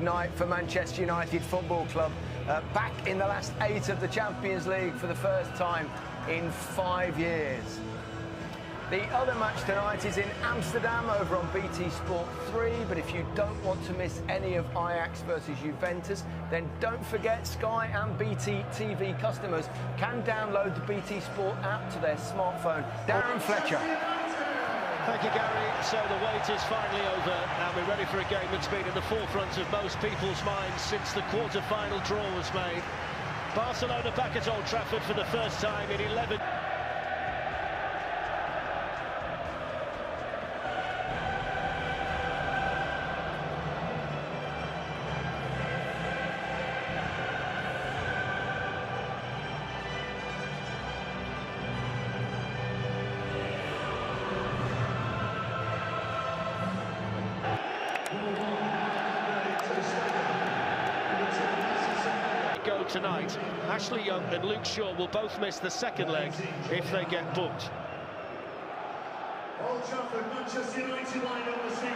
night for Manchester United Football Club. Back in the last 8 of the Champions League for the first time in 5 years. The other match tonight is in Amsterdam over on BT Sport 3, but if you don't want to miss any of Ajax versus Juventus, then don't forget Sky and BT TV customers can download the BT Sport app to their smartphone. Darren Fletcher. Thank you, Gary. So the wait is finally over, and we're ready for a game that's been in the forefront of most people's minds since the quarter-final draw was made. Barcelona back at Old Trafford for the first time in 11... go tonight. Ashley Young and Luke Shaw will both miss the second leg if they get booked. Old Trafford, Manchester United line up this evening.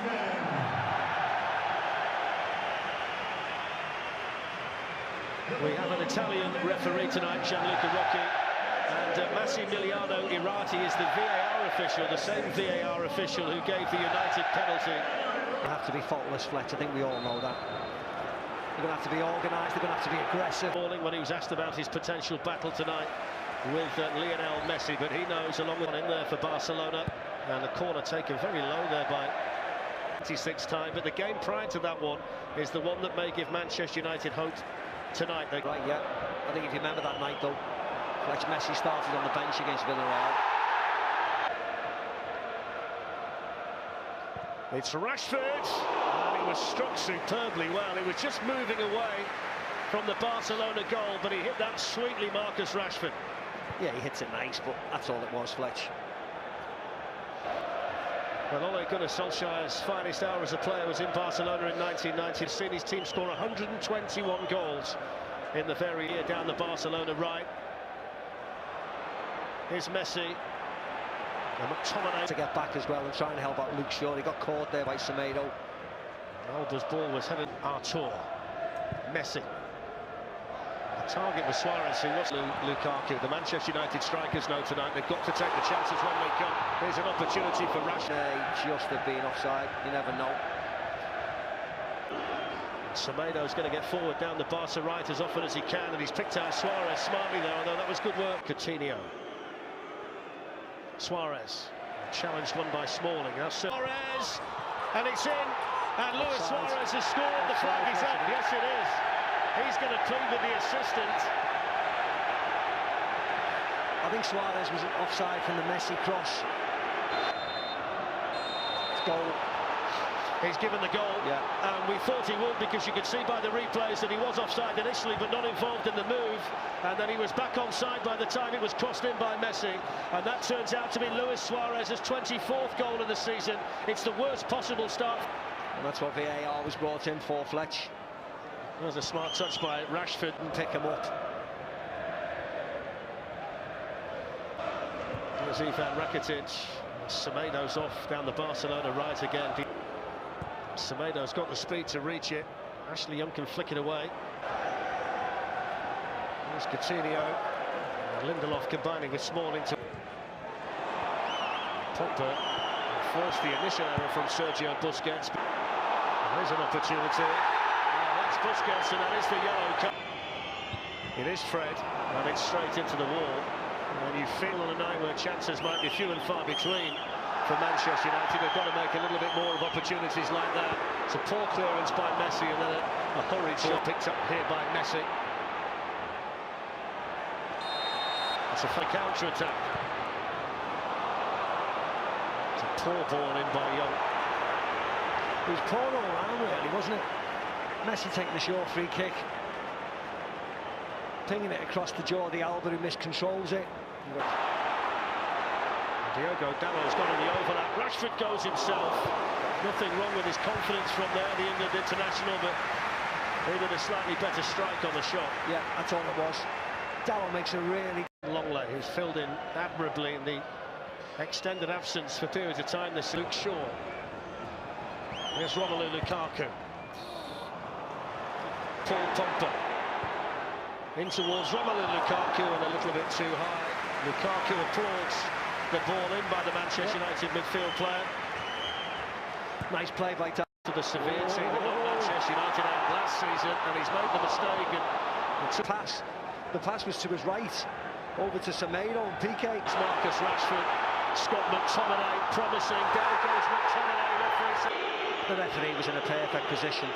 We have an Italian referee tonight, Gianluca Rocchi, and Massimiliano Irati is the VAR official, the same VAR official who gave the United penalty. They have to be faultless, Fletch. I think we all know that. They're going to have to be organised, they're going to have to be aggressive. When he was asked about his potential battle tonight with Lionel Messi, but he knows along with in there for Barcelona, and the corner taken very low there by 26th time, but the game prior to that one is the one that may give Manchester United hope tonight. Right, yeah. I think if you remember that night though, Fletch, Messi started on the bench against Villarreal. It's Rashford, and he was struck superbly well. He was just moving away from the Barcelona goal, but he hit that sweetly, Marcus Rashford. Yeah, he hits it nice, but that's all it was, Fletch. Well, Ole Gunnar Solskjaer's finest hour as a player was in Barcelona in 1990. He's seen his team score 121 goals in the very year down the Barcelona right. Here's Messi. To get back as well and trying to help out Luke Shaw. He got caught there by Semedo. Alba's ball was headed Artur. Messi. The target was Suarez, who was Lukaku. The Manchester United strikers know tonight they've got to take the chances when they come. Here's an opportunity for Rashford. Just have been offside, you never know. Semedo's going to get forward down the Barca right as often as he can, and he's picked out Suarez smartly there, although that was good work. Coutinho. Suarez, challenged one by Smalling. Now Suarez, and it's in, and Luis Suarez has scored. The flag is up. Yes, it is. He's going to plead with the assistant. I think Suarez was offside from the Messi cross. It's goal. He's given the goal, yeah. And we thought he would because you could see by the replays that he was offside initially but not involved in the move, and then he was back onside by the time it was crossed in by Messi, and that turns out to be Luis Suarez's 24th goal of the season. It's the worst possible start. And that's what VAR was brought in for, Fletch. That was a smart touch by Rashford and pick him up. There's Ivan Rakitic. Semedo's off down the Barcelona right again. Semedo's got the speed to reach it. Ashley Young can flick it away. There's Coutinho. Lindelof combining with Smalling to... Pogba forced the initial error from Sergio Busquets. There's an opportunity. That's Busquets, and that is the yellow card. It is Fred, and it's straight into the wall. And you feel on a night where chances might be few and far between for Manchester United, they've got to make a little bit more of opportunities like that. It's a poor clearance by Messi, and then a hurried shot picked up here by Messi. It's a counter-attack. It's a poor ball in by Young. It was poor all round, really, wasn't it? Messi taking the short free kick, pinging it across to Jordi Alba, who miscontrols it. Diogo Dalot's gone in the overlap. Rashford goes himself. Nothing wrong with his confidence from there, the England international, but he did a slightly better strike on the shot. Yeah, that's all it was. Dalot makes a really... Longley, who's filled in admirably in the extended absence for periods of time. This Luke Shaw. Here's Romelu Lukaku. Paul Pogba. In towards Romelu Lukaku and a little bit too high. Lukaku applauds the ball in by the Manchester United midfield player. Nice play by To the severe team that knocked Manchester United out last season, and he's made the mistake. And the pass was to his right, over to Semedo and Piqué. Marcus Rashford, Scott McTominay promising. Down goes McTominay. The referee was in a perfect position.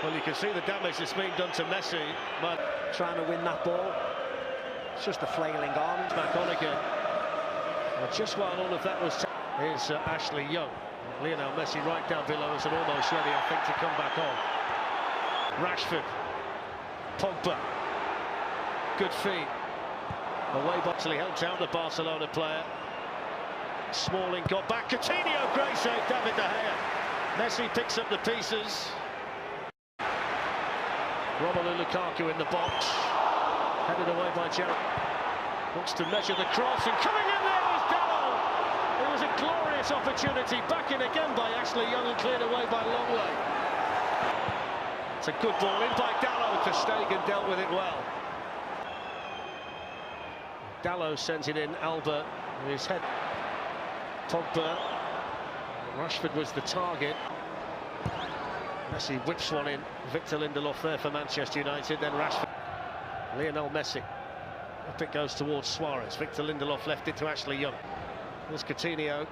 Well, you can see the damage that's being done to Messi. Trying to win that ball. It's just a flailing arm. Back on again. And just while all of that was is Ashley Young. Lionel Messi right down below us and almost ready, I think, to come back on. Rashford. Pogba. Good feed. Away Boxley helps out the Barcelona player. Smalling got back. Coutinho, great save, David De Gea. Messi picks up the pieces. Romelu Lukaku in the box. Headed away by Gerrard. Looks to measure the cross, and coming in there is Dalot. It was a glorious opportunity. Back in again by Ashley Young and cleared away by Longley. It's a good ball in by Dalot. Ter Stegen dealt with it well. Dalot sends it in. Alba with his head. Pogba. Rashford was the target. Messi whips one in. Victor Lindelof there for Manchester United. Then Rashford. Lionel Messi. Up it goes towards Suarez. Victor Lindelof left it to Ashley Young. There's Coutinho.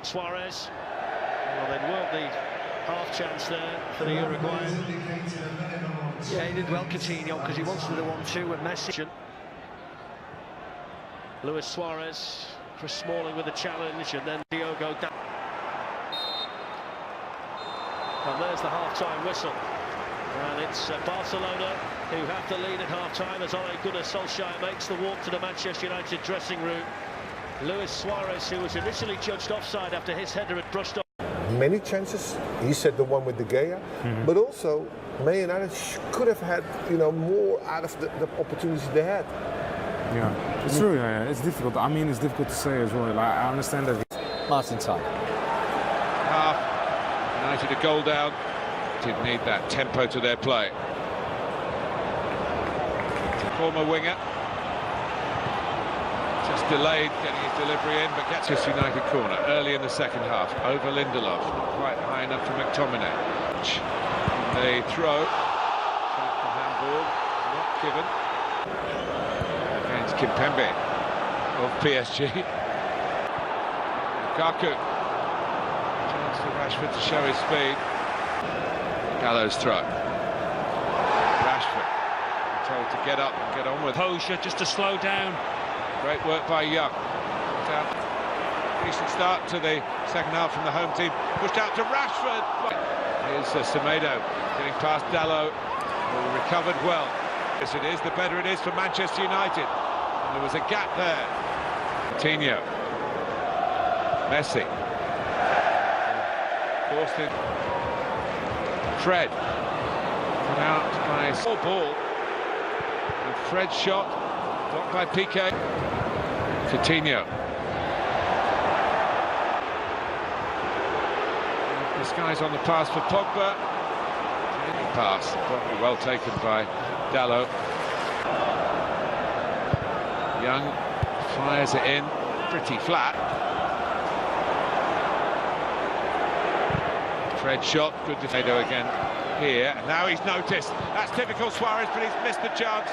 Suarez. Well, they'd worked the half chance there for the Uruguayan. Yeah, he did well, Coutinho, because he wanted the 1-2 with Messi. Luis Suarez. Chris Smalling with a challenge, and then Diogo Dalot. And there's the half-time whistle. And it's Barcelona who have the lead at half-time as Ole Gunnar Solskjaer makes the walk to the Manchester United dressing room. Luis Suarez, who was initially judged offside after his header had brushed off. Many chances. He said the one with De Gea, but also Man United could have had, more out of the opportunities they had. Yeah, it's true. Yeah, it's difficult. I mean, it's difficult to say as well. Like, I understand that. Martin Tyler. United a goal down. Did need that tempo to their play. Former winger. Just delayed getting his delivery in, but gets his United corner early in the second half. Over Lindelof, not quite high enough for McTominay. They throw. The handball, not given. Against Kimpembe of PSG. Lukaku. Chance for Rashford to show his speed. Gallows throw. Rashford told to get up and get on with Posher just to slow down. Great work by Young. Decent start to the second half from the home team. Pushed out to Rashford. Here's Semedo getting past Dalot. Recovered well. Yes, it is. The better it is for Manchester United. And there was a gap there. Coutinho. Messi. Forced in. Fred. Put out by a ball. And Fred's shot. Blocked by Piqué. Coutinho. This guy's on the pass for Pogba. Pass, probably well taken by Dalot. Young fires it in, pretty flat. Fred shot, good defender again here. And now he's noticed. That's typical Suarez, but he's missed the chance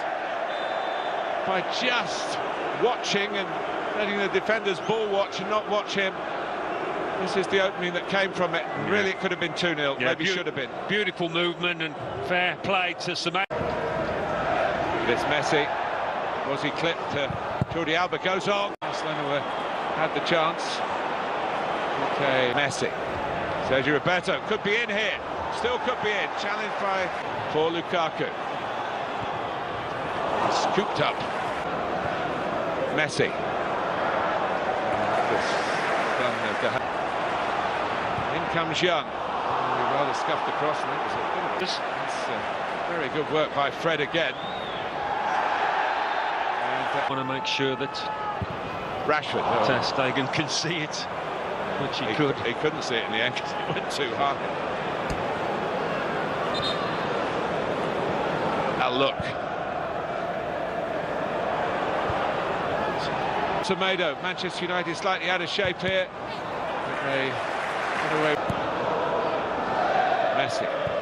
by just watching and letting the defenders ball watch and not watch him. This is the opening that came from it. Really, it could have been 2-0. Yeah, maybe should have been. Beautiful movement and fair play to Semedo. It's Messi. Was he clipped? Jordi Alba goes on. Barcelona had the chance. Okay, Messi. Sergio Roberto could be in here. Still could be in. Challenged by for Lukaku. Scooped up. Messi. In comes Young. He rather scuffed across, and it was a bit of very good work by Fred again. I want to make sure that Rashford. Ter Stegen can see it, which he could. He couldn't see it in the end because it went too high. Now look. Tomato, Manchester United slightly out of shape here. They get away. Messi.